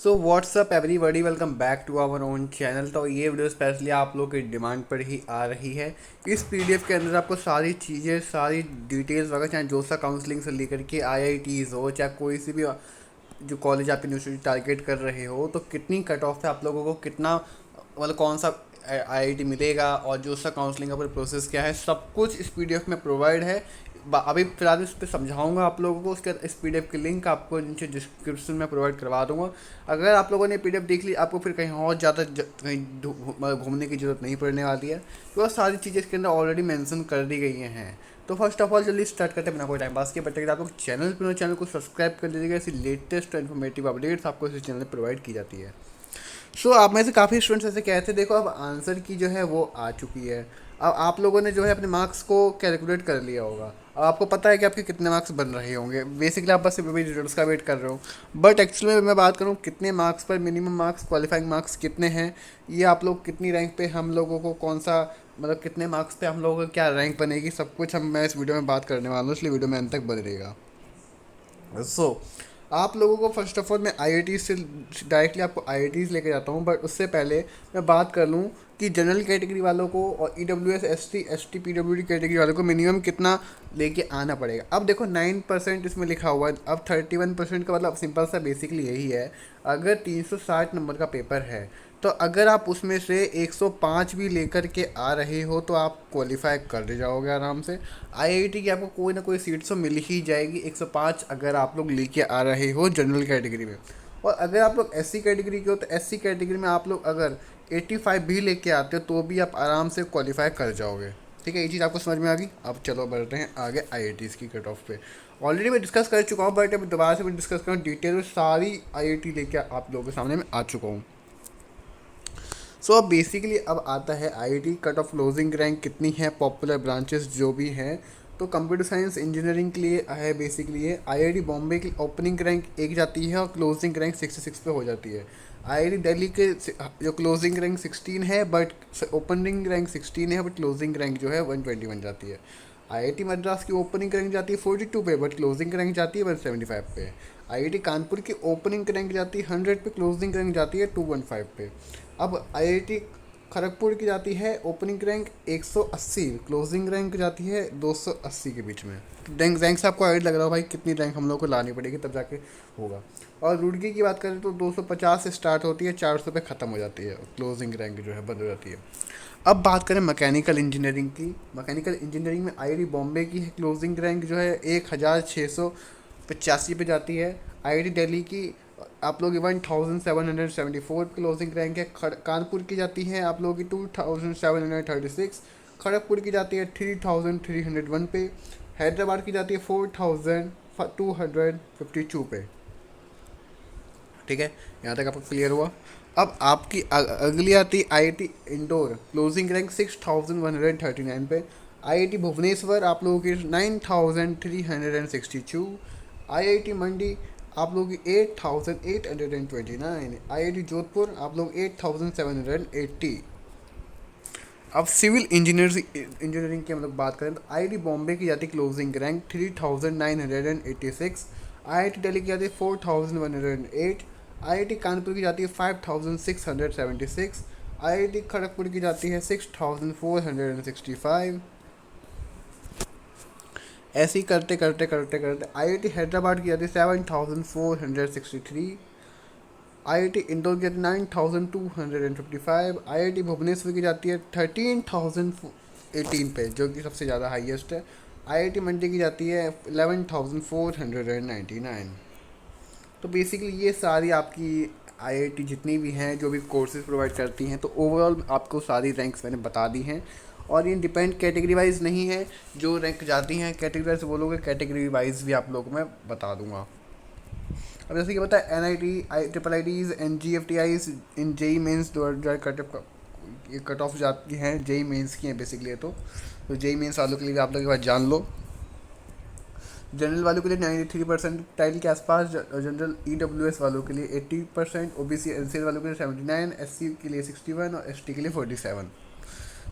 So what's up everybody, welcome back to our own channel. तो ये video specially आप लोग की डिमांड पर ही आ रही है। इस पीडीएफ के अंदर आपको सारी चीज़ें, सारी डिटेल्स वगैरह, चाहे जोसा काउंसलिंग से लेकर के आईआईटीज़ हो, चाहे कोई सी भी जो कॉलेज आप यूनिवर्सिटी टारगेट कर रहे हो, तो कितनी कट ऑफ है आप लोगों को, कितना मतलब कौन सा आईआईटी मिलेगा और जो सा काउंसलिंग का प्रोसेस क्या है, सब कुछ इस पीडीएफ में प्रोवाइड है। अभी फिलहाल इस पर समझाऊंगा आप लोगों को, उसके इस पीडीएफ की लिंक आपको नीचे डिस्क्रिप्शन में प्रोवाइड करवा दूंगा। अगर आप लोगों ने पीडीएफ देख ली, आपको फिर कहीं और ज़्यादा कहीं मतलब घूमने की ज़रूरत नहीं पड़ने वाली है, तो सारी चीज़ें इसके अंदर ऑलरेडी मेंशन कर दी गई हैं। तो फर्स्ट ऑफ ऑल जल्दी स्टार्ट करते हैं बिना कोई टाइम पास के। बच्चे आप लोग चैनल को सब्सक्राइब कर लीजिएगा। ऐसी लेटेस्ट इन्फॉर्मेटिव अपडेट्स आपको इस चैनल पर प्रोवाइड की जाती है। आप में से काफ़ी स्टूडेंट्स ऐसे कहते थे, देखो अब आंसर की जो है वो आ चुकी है। अब आप लोगों ने जो है अपने मार्क्स को कैलकुलेट कर लिया होगा। अब आपको पता है कि आपके कितने मार्क्स बन रहे होंगे। बेसिकली आप बस अभी रिजल्ट्स का वेट कर रहे हो। बट एक्चुअली में मैं बात करूँ कितने मार्क्स पर, मिनिमम मार्क्स, क्वालिफाइंग मार्क्स कितने हैं, ये आप लोग कितनी रैंक पे हम लोगों को कौन सा मतलब कितने मार्क्स पे हम लोगों को क्या रैंक बनेगी, सब कुछ मैं इस वीडियो में बात करने वाला हूँ, इसलिए वीडियो में अंत तक बने रहेगा। आप लोगों को फर्स्ट ऑफ ऑल मैं आईआईटी से डायरेक्टली आपको आईआईटीज़ लेके जाता हूँ, बट उससे पहले मैं बात कर लूँ कि जनरल कैटेगरी वालों को और ईडब्ल्यूएस, एसटी, पीडब्ल्यूडी कैटेगरी वालों को मिनिमम कितना लेके आना पड़ेगा। अब देखो 9% इसमें लिखा हुआ है। अब 31% का मतलब सिंपल सा बेसिकली यही है। अगर 360 नंबर का पेपर है, तो अगर आप उसमें से 105 भी लेकर के आ रहे हो, तो आप क्वालिफाई कर जाओगे आराम से। आईआईटी की आपको कोई ना कोई सीट तो मिल ही जाएगी, 105 अगर आप लोग लेके आ रहे हो जनरल कैटेगरी में। और अगर आप लोग एससी कैटेगरी के हो, तो एससी कैटेगरी में आप लोग अगर 85 भी लेके आते हो, तो भी आप आराम से क्वालिफाई कर जाओगे। ठीक है, ये चीज़ आपको समझ में आ गई। अब चलो बढ़ते हैं आगे आईआईटीज़ की कट ऑफ पे। ऑलरेडी मैं डिस्कस कर चुका हूँ, बट अभी दोबारा से मैं डिस्कस करूँ डिटेल में, सारी आईआईटी लेके आप लोगों के सामने मैं आ चुका हूँ। अब बेसिकली अब आता है IIT cut off closing rank कितनी है, पॉपुलर ब्रांचेस जो भी हैं। तो कंप्यूटर साइंस इंजीनियरिंग के लिए है बेसिकली ये। आईआईटी बॉम्बे की ओपनिंग रैंक 1 जाती है और क्लोजिंग रैंक 66 पे हो जाती है। आईआईटी दिल्ली के जो क्लोजिंग रैंक 16 है, बट ओपनिंग रैंक 16 है, बट क्लोजिंग रैंक जो है 121 जाती है। आईआईटी मद्रास की ओपनिंग रैंक जाती है 42 पे, बट क्लोजिंग रैंक जाती है 175 पे। आईआईटी कानपुर की ओपनिंग रैंक जाती है 100 पे, क्लोजिंग रैंक जाती है 215 पे। अब आईआईटी खड़गपुर की जाती है ओपनिंग रैंक 180, क्लोजिंग रैंक जाती है 280 के बीच में। रैंक से आपको आइडिया लग रहा हो भाई कितनी रैंक हम लोग को लानी पड़ेगी तब जाके होगा। और रुड़की की बात करें तो 250 से स्टार्ट होती है, 400 पे ख़त्म हो जाती है, क्लोजिंग रैंक जो है बंद हो जाती है। अब बात करें मैकेनिकल इंजीनियरिंग की। मैकेनिकल इंजीनियरिंग में आईआईटी बॉम्बे की क्लोजिंग रैंक जो है 1685 पे जाती है। आईआईटी दिल्ली की आप लोग 1774 क्लोजिंग रैंक है। कानपुर की जाती है आप लोगों की 2736। खड़गपुर की जाती है 3301 पे। हैदराबाद की जाती है 4252 पे। ठीक है, यहाँ तक आपको क्लियर हुआ। अब आपकी अगली आती है आईआईटी इंदौर, क्लोजिंग रैंक 6139 पे। आईआईटी भुवनेश्वर आप लोगों की 9362। आईआईटी मंडी आप लोगों की 8829। आईआईटी जोधपुर आप लोग 8780। अब सिविल इंजीनियरिंग की हम लोग बात करें तो आईआईटी बॉम्बे की जाती है क्लोजिंग रैंक 3986। आईआईटी दिल्ली की जाती है 4108। आईआईटी कानपुर की जाती है 5676। आईआईटी खड़गपुर की जाती है 6465। ऐसे ही करते करते करते करते आईआईटी हैदराबाद की जाती है 7463। आईआईटी इंदौर की 9255। आईआईटी भुवनेश्वर की जाती है 13018 पे, जो कि सबसे ज़्यादा हाईएस्ट है। आईआईटी मंडी की जाती है 11499। तो बेसिकली ये सारी आपकी आईआईटी जितनी भी हैं, जो भी कोर्सेज प्रोवाइड करती हैं, तो ओवरऑल आपको सारी रैंक्स मैंने बता दी हैं। और ये डिपेंड कैटेगरी वाइज नहीं है, जो रैंक जाती हैं कैटेगरी वाइज बोलोगे, कैटेगरी वाइज भी आप लोगों को मैं बता दूंगा। अब जैसे कि पता है NIT, IITs, NGFTIs इन जेई मेन्स कट ऑफ जाती हैं, जेई मेन्स की हैं बेसिकली है। तो जेई मेन्स वालों के लिए भी आप लोग एक बार जान लो। जनरल वालों के लिए 93% के आसपास, जनरल EWS वालों के लिए 80%, OBC NCL वालों के लिए 79, SC के लिए 61 और ST के लिए 47।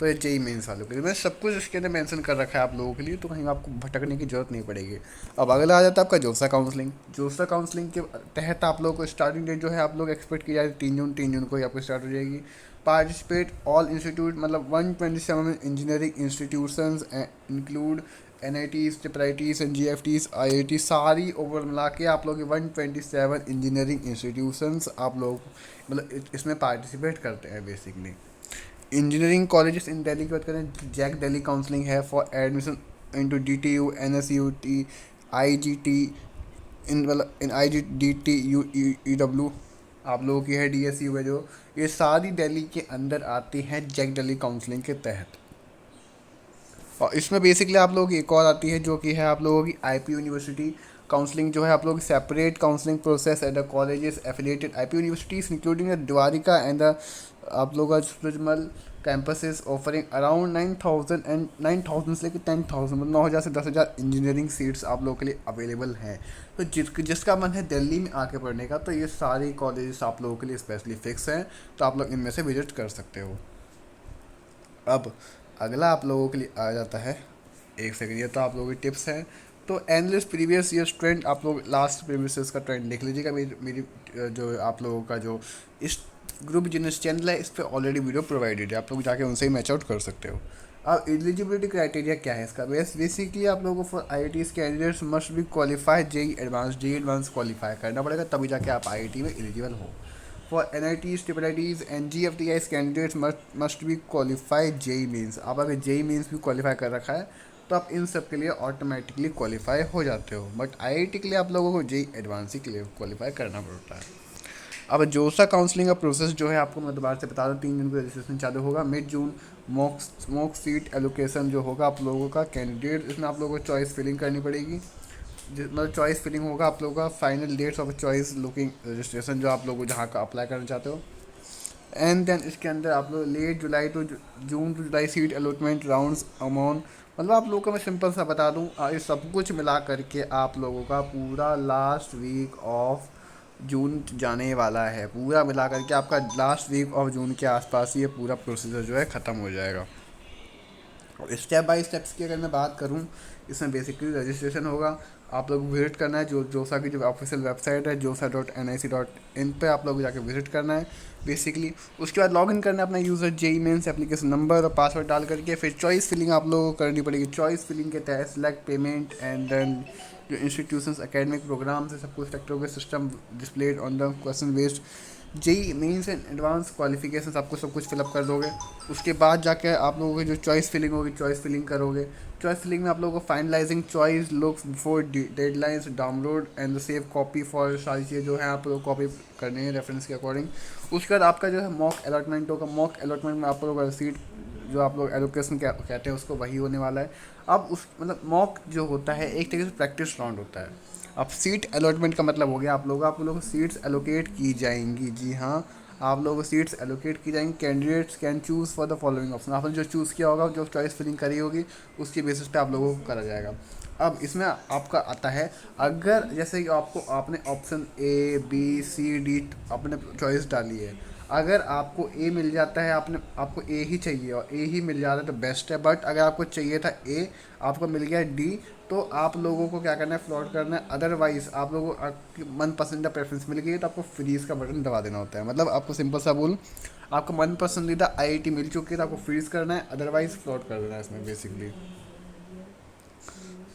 तो ये जेई मेंस वालों के लिए मैंने सब कुछ इसके अंदर मेंशन कर रखा है आप लोगों के लिए, तो कहीं आपको भटकने की जरूरत नहीं पड़ेगी। अब अगला आ जाता है आपका जोसा काउंसलिंग। जोसा काउंसलिंग के तहत आप लोगों को स्टार्टिंग डेट जो है आप लोग एक्सपेक्ट की जा रही है 3 जून को ही आपको स्टार्ट हो जाएगी। पार्टिसिपेट ऑल इंस्टीट्यूट मतलब 127 engineering institutions include NITs, TRIITs and GFTs, IIT सारी ओवर मिला के आप लोग 127 इंजीनियरिंग इंस्टीट्यूशंस आप लोग मतलब इसमें पार्टिसिपेट करते हैं basically. Engineering colleges in Delhi की बात करें, जैक दिल्ली काउंसलिंग है for admission into DTU, NSUT, IGT, in IGDT, EW आप लोगों की है, DSU है जो, ये सारी दिल्ली के अंदर आती हैं जैक दिल्ली काउंसलिंग के तहत। और इसमें बेसिकली आप लोगों की एक और आती है जो कि है आप लोगों की IP यूनिवर्सिटी काउंसलिंग, जो है आप लोग separate counselling process at the colleges affiliated IP universities including the Dwarka and the आप लोग का सुजमल कैंपसेस ऑफरिंग अराउंड 9,000 से लेकर 10,000 मतलब 9,000 से 10,000 इंजीनियरिंग सीट्स आप लोगों के लिए अवेलेबल हैं। तो जिसका मन है दिल्ली में आके पढ़ने का, तो ये सारी कॉलेजेस आप लोगों के लिए स्पेशली फिक्स हैं, तो आप लोग इनमें से विजिट कर सकते हो। अब अगला आप लोगों के लिए आ जाता है, एक सेकंड, ये तो आप लोगों की टिप्स हैं। तो एनालिस्ट प्रीवियस ईयर्स ट्रेंड, आप लोग लास्ट प्रीवियस ईयर्स का ट्रेंड देख लीजिएगा। मेरी जो आप लोगों का जो इस ग्रुप जिनस चैनल है इस पर ऑलरेडी वीडियो प्रोवाइडेड है, आप लोग जाके उनसे ही मैच आउट कर सकते हो। अब एलिजिबिलिटी क्राइटेरिया क्या है इसका, बेसिकली आप लोगों को for IITs candidates must be qualify JEE advance qualify करना पड़ेगा, तभी जाके आप IIT में एलिजिबल हो। For NITs, TRIITs and GFTIs candidates must be qualify JEE Mains. आप अगर जेई मीन्स भी क्वालिफाई कर रखा है तो आप इन सब के लिए ऑटोमेटिकली क्वालिफाई हो जाते हो, बट IIT के लिए आप लोगों को जेई एडवांस ही के लिए क्वालिफाई करना पड़ता है। अब जोसा काउंसलिंग का प्रोसेस जो है आपको मैं दोबारा से बता दूँ, 3 जून को रजिस्ट्रेशन चालू होगा। मिड जून मॉक सीट एलोकेशन जो होगा आप लोगों का कैंडिडेट, इसमें आप लोगों को चॉइस फिलिंग करनी पड़ेगी, मतलब चॉइस फिलिंग होगा आप लोगों का। Final dates of choice looking registration जो आप लोग जहाँ का अप्लाई करना चाहते हो, एंड देन इसके अंदर आप लोग late July to June to July seat allotment rounds amount, मतलब आप लोगों को मैं सिंपल सा बता दूं, ये सब कुछ मिला करके आप लोगों का पूरा लास्ट वीक ऑफ जून जाने वाला है। पूरा मिला करके आपका लास्ट वीक ऑफ जून के आसपास ही ये पूरा प्रोसीजर जो है ख़त्म हो जाएगा। और स्टेप बाय स्टेप्स की अगर मैं बात करूं, इसमें बेसिकली रजिस्ट्रेशन होगा, आप लोग विजिट करना है जो जोसा की जो ऑफिशियल वेबसाइट है josa.nic.in पे आप लोग जाके विजिट करना है बेसिकली। उसके बाद लॉगिन करना है अपना user JEE Mains application number और पासवर्ड डाल करके, फिर चॉइस फिलिंग आप लोगों को करनी पड़ेगी। चॉइस फिलिंग के तहत सेलेक्ट पेमेंट एंड देन जो इंस्टीट्यूशंस एकेडमिक प्रोग्राम से सब कुछ सेलेक्ट होगा, system displayed on the question based JEE Mains and advance qualification, आपको सब कुछ फिलअप कर दोगे। उसके बाद जाके आप लोगों की जो चॉइस फिलिंग होगी, चॉइस फिलिंग करोगे। चॉइस फिलिंग में आप लोगों को finalising choice looks before deadlines download and save copy for, सारी चीज़ें जो है आप लोग कॉपी करनी है रेफरेंस के अकॉर्डिंग। उसके बाद आपका जो है मॉक अलॉटमेंट होगा। मॉक अलॉटमेंट में आप लोगों का सीट जो आप लोग एलोकेशन कहते हैं उसको वही होने वाला है। अब उस मतलब मॉक जो होता है एक तरीके से प्रैक्टिस राउंड होता है। अब सीट अलॉटमेंट का मतलब हो गया आप लोगों को सीट्स एलोकेट की जाएंगी। जी हाँ, आप लोगों को सीट्स एलोकेट की जाएंगी। Candidates can choose for the following option, आपने जो चूज़ किया होगा, जो चॉइस फिलिंग करी होगी उसके बेसिस पे आप लोगों को करा जाएगा। अब इसमें आपका आता है, अगर जैसे कि आपने option A B C D आपने चॉइस डाली है, अगर आपको ए मिल जाता है, आपको ए ही चाहिए और ए ही मिल जाता है तो बेस्ट है। बट अगर आपको चाहिए था ए, आपको मिल गया डी, तो आप लोगों को क्या करना है, फ्लॉट करना है। अदरवाइज आप लोगों को आपकी मन पसंदीदा प्रेफरेंस मिल गई तो आपको फ्रीज़ का बटन दबा देना होता है। मतलब आपको सिंपल सा बोल, आपको मन पसंदीदा IIT मिल चुकी है तो आपको फ्रीज़ करना है, अदरवाइज फ्लॉट कर देना है इसमें बेसिकली।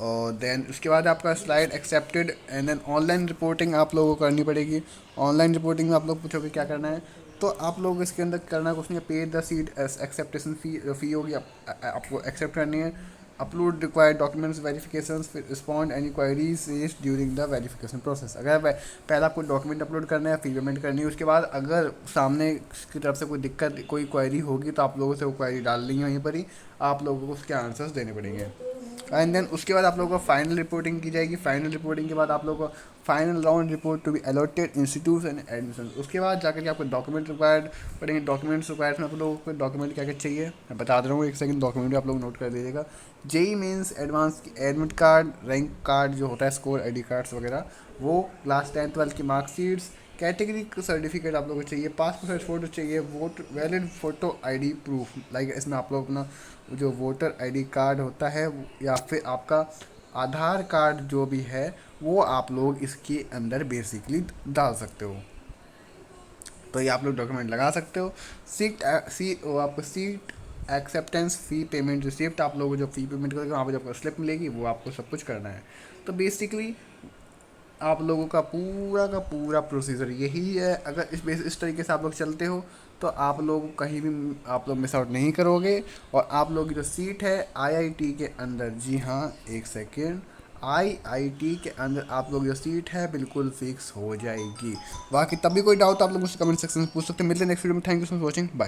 और देन उसके बाद आपका slide accepted and then online reporting आप लोगों को करनी पड़ेगी। ऑनलाइन रिपोर्टिंग में आप लोग पूछोगे क्या करना है, तो आप लोग इसके अंदर करना कुछ नहीं है, पे द सीट एक्सेप्टेशन फ़ी होगी, आपको एक्सेप्ट करनी है। अपलोड रिक्वायर्ड डॉक्यूमेंट्स वेरिफिकेशन, फिर respond any queries raised during the verification process. अगर पहले आपको डॉक्यूमेंट अपलोड करना है, फिर पेमेंट करनी है। उसके बाद अगर सामने की तरफ से कोई दिक्कत, कोई क्वायरी होगी तो आप लोगों से वो क्वायरी डाल देंगे वहीं पर ही, आप लोगों को उसके आंसर्स देने पड़ेंगे। एंड देन उसके बाद आप लोगों को फाइनल रिपोर्टिंग की जाएगी। फाइनल रिपोर्टिंग के बाद आप लोगों को final round report to be allotted institute and admission. उसके बाद जाकर के आपको डॉक्यूमेंट रिक्वायर्ड पड़ेंगे। डॉक्यूमेंट्स रिक्वायर्ड में आप लोगों को डॉक्यूमेंट क्या क्या चाहिए मैं बता दे रहा हूँ, एक सेकंड डॉक्यूमेंट आप लोग नोट कर लीजिएगा। JEE Mains advance admit card, rank card जो होता है, स्कोर ID कार्ड्स वगैरह, वो क्लास 10 12 की मार्कशीट्स, कैटेगरी का सर्टिफिकेट आप लोगों को चाहिए, पासपोर्ट साइज फ़ोटो चाहिए, vote valid photo ID proof, like इसमें आप लोग अपना जो वोटर आईडी कार्ड होता है या फिर आपका आधार कार्ड जो भी है वो आप लोग इसके अंदर बेसिकली डाल सकते हो। तो ये आप लोग डॉक्यूमेंट लगा सकते हो। आपको सीट एक्सेप्टेंस फ़ी पेमेंट रिसिप्ट, आप लोग जो फ़ी पेमेंट करोगे वहाँ पर जो आपको स्लिप मिलेगी वो आपको सब कुछ करना है। तो बेसिकली आप लोगों का पूरा प्रोसीजर यही है। अगर इस तरीके से आप लोग चलते हो तो आप लोग कहीं भी आप लोग मिस आउट नहीं करोगे। और आप लोग की जो सीट है आईआईटी के अंदर, जी हाँ एक सेकेंड, आईआईटी के अंदर आप लोग जो सीट है बिल्कुल फिक्स हो जाएगी। बाकी तब भी कोई डाउट आप लोग मुझसे कमेंट सेक्शन में पूछ सकते हैं। मिलते हैं नेक्स्ट वीडियो में। Thank you so much watching, bye.